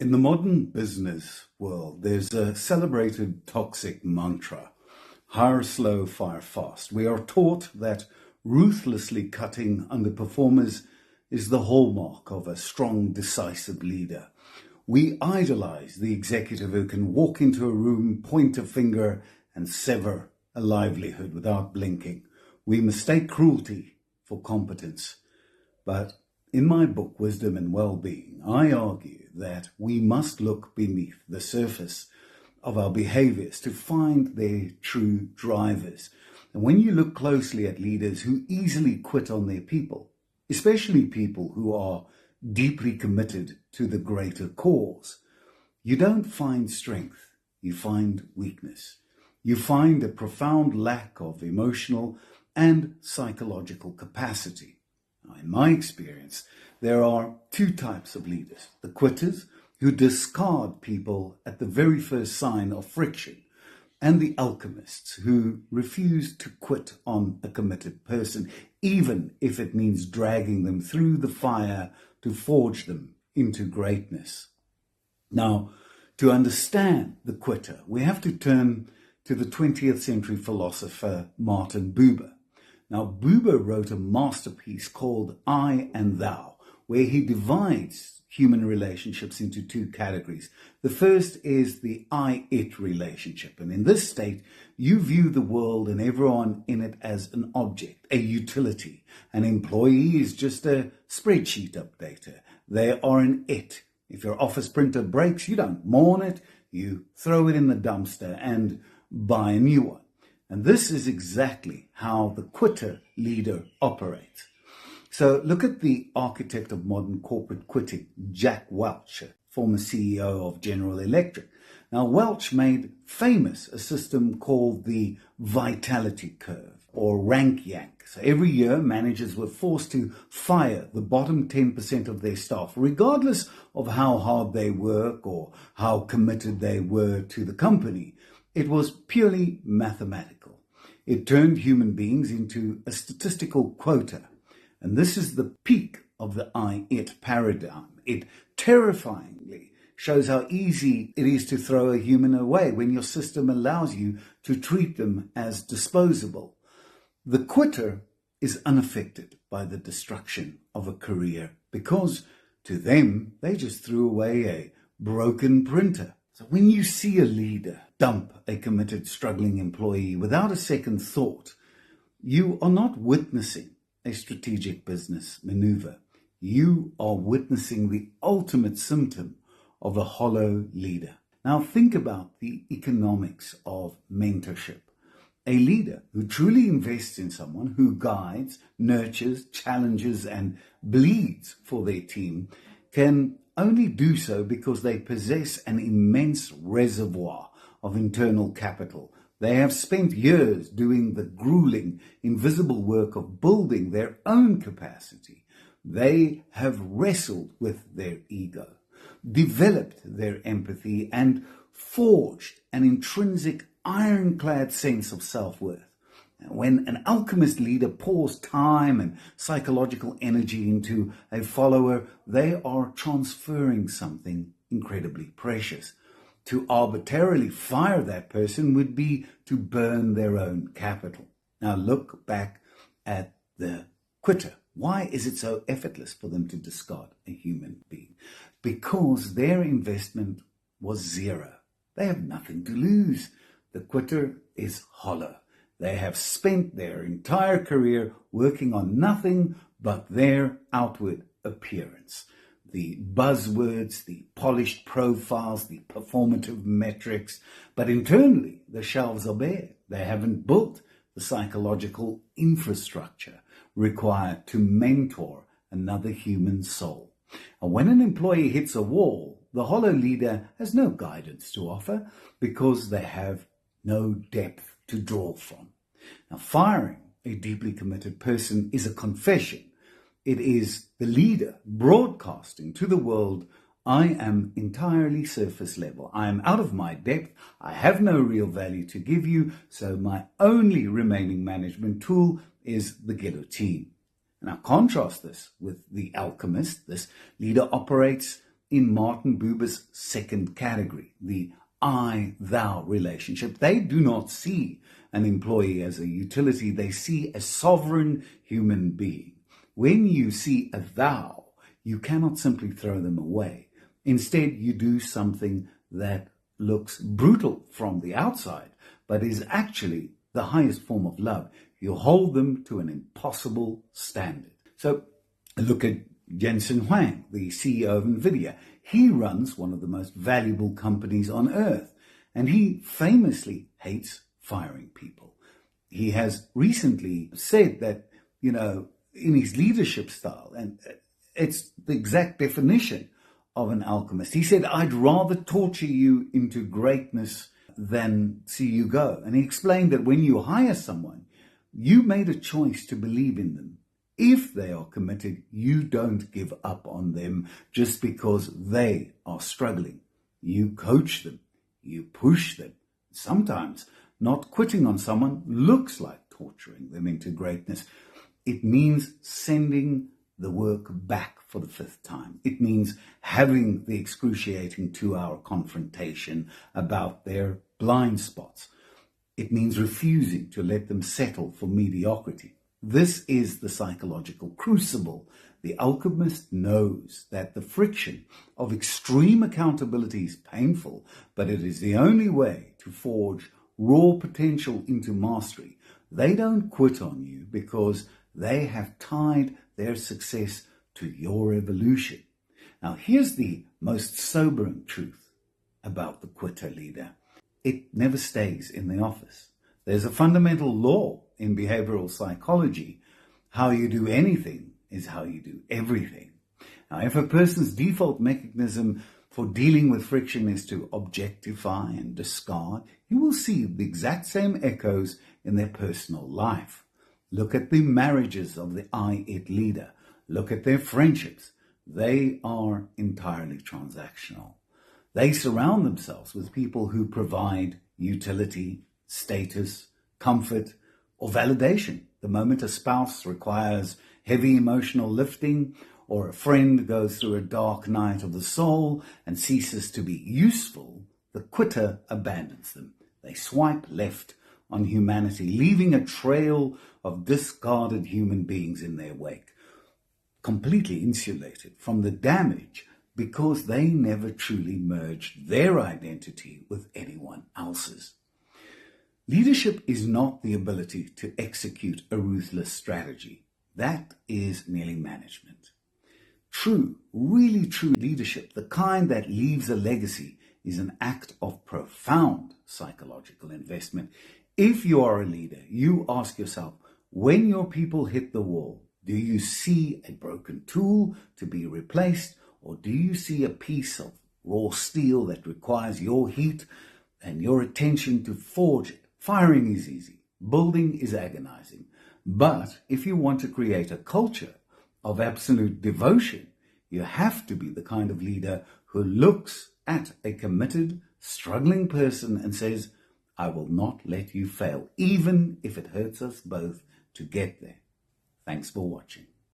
In the modern business world, there's a celebrated toxic mantra: hire slow, fire fast. We are taught that ruthlessly cutting underperformers is the hallmark of a strong, decisive leader. We idolize the executive who can walk into a room, point a finger, and sever a livelihood without blinking. We mistake cruelty for competence. But in my book, Wisdom and Well-Being, I argue that we must look beneath the surface of our behaviors to find their true drivers. And when you look closely at leaders who easily quit on their people, especially people who are deeply committed to the greater cause, you don't find strength, you find weakness. You find a profound lack of emotional and psychological capacity. Now, in my experience, there are two types of leaders: the quitters, who discard people at the very first sign of friction, and the alchemists, who refuse to quit on a committed person, even if it means dragging them through the fire to forge them into greatness. Now, to understand the quitter, we have to turn to the 20th century philosopher Martin Buber. Now, Buber wrote a masterpiece called I and Thou, where he divides human relationships into two categories. The first is the I-it relationship. And in this state, you view the world and everyone in it as an object, a utility. An employee is just a spreadsheet updater. They are an it. If your office printer breaks, you don't mourn it. You throw it in the dumpster and buy a new one. And this is exactly how the quitter leader operates. So look at the architect of modern corporate quitting, Jack Welch, former CEO of General Electric. Now, Welch made famous a system called the vitality curve, or rank yank. So every year, managers were forced to fire the bottom 10% of their staff, regardless of how hard they work or how committed they were to the company. It was purely mathematical. It turned human beings into a statistical quota. And this is the peak of the I-it paradigm. It terrifyingly shows how easy it is to throw a human away when your system allows you to treat them as disposable. The quitter is unaffected by the destruction of a career because to them, they just threw away a broken printer. So when you see a leader dump a committed, struggling employee without a second thought, you are not witnessing a strategic business maneuver. You are witnessing the ultimate symptom of a hollow leader. Now think about the economics of mentorship. A leader who truly invests in someone, who guides, nurtures, challenges, and bleeds for their team, can only do so because they possess an immense reservoir of internal capital. They have spent years doing the grueling, invisible work of building their own capacity. They have wrestled with their ego, developed their empathy, and forged an intrinsic ironclad sense of self-worth. When an alchemist leader pours time and psychological energy into a follower, they are transferring something incredibly precious. To arbitrarily fire that person would be to burn their own capital. Now look back at the quitter. Why is it so effortless for them to discard a human being? Because their investment was zero. They have nothing to lose. The quitter is hollow. They have spent their entire career working on nothing but their outward appearance. The buzzwords, the polished profiles, the performative metrics, but internally the shelves are bare. They haven't built the psychological infrastructure required to mentor another human soul. And when an employee hits a wall, the hollow leader has no guidance to offer because they have no depth to draw from. Now, firing a deeply committed person is a confession. It is the leader broadcasting to the world, I am entirely surface level. I am out of my depth. I have no real value to give you. So my only remaining management tool is the guillotine. Now contrast this with the alchemist. This leader operates in Martin Buber's second category, the I-thou relationship. They do not see an employee as a utility. They see a sovereign human being. When you see a thou, you cannot simply throw them away. Instead, you do something that looks brutal from the outside, but is actually the highest form of love. You hold them to an impossible standard. So look at Jensen Huang, the CEO of NVIDIA. He runs one of the most valuable companies on earth, and he famously hates firing people. He has recently said that, in his leadership style, and it's the exact definition of an alchemist. He said, I'd rather torture you into greatness than see you go. And he explained that when you hire someone, you made a choice to believe in them. If they are committed, you don't give up on them just because they are struggling. You coach them, you push them. Sometimes not quitting on someone looks like torturing them into greatness. It means sending the work back for the fifth time. It means having the excruciating 2-hour confrontation about their blind spots. It means refusing to let them settle for mediocrity. This is the psychological crucible. The alchemist knows that the friction of extreme accountability is painful, but it is the only way to forge raw potential into mastery. They don't quit on you because they have tied their success to your evolution. Now, here's the most sobering truth about the quitter leader. It never stays in the office. There's a fundamental law in behavioral psychology. How you do anything is how you do everything. Now, if a person's default mechanism for dealing with friction is to objectify and discard, you will see the exact same echoes in their personal life. Look at the marriages of the I-it leader. Look at their friendships. They are entirely transactional. They surround themselves with people who provide utility, status, comfort, or validation. The moment a spouse requires heavy emotional lifting, or a friend goes through a dark night of the soul and ceases to be useful, the quitter abandons them. They swipe left on humanity, leaving a trail of discarded human beings in their wake, completely insulated from the damage because they never truly merged their identity with anyone else's. Leadership is not the ability to execute a ruthless strategy. That is merely management. True, really true leadership, the kind that leaves a legacy, is an act of profound psychological investment. If you are a leader, you ask yourself, when your people hit the wall, do you see a broken tool to be replaced, or do you see a piece of raw steel that requires your heat and your attention to forge it? Firing is easy. Building is agonizing. But if you want to create a culture of absolute devotion, you have to be the kind of leader who looks at a committed, struggling person and says, I will not let you fail, even if it hurts us both to get there. Thanks for watching.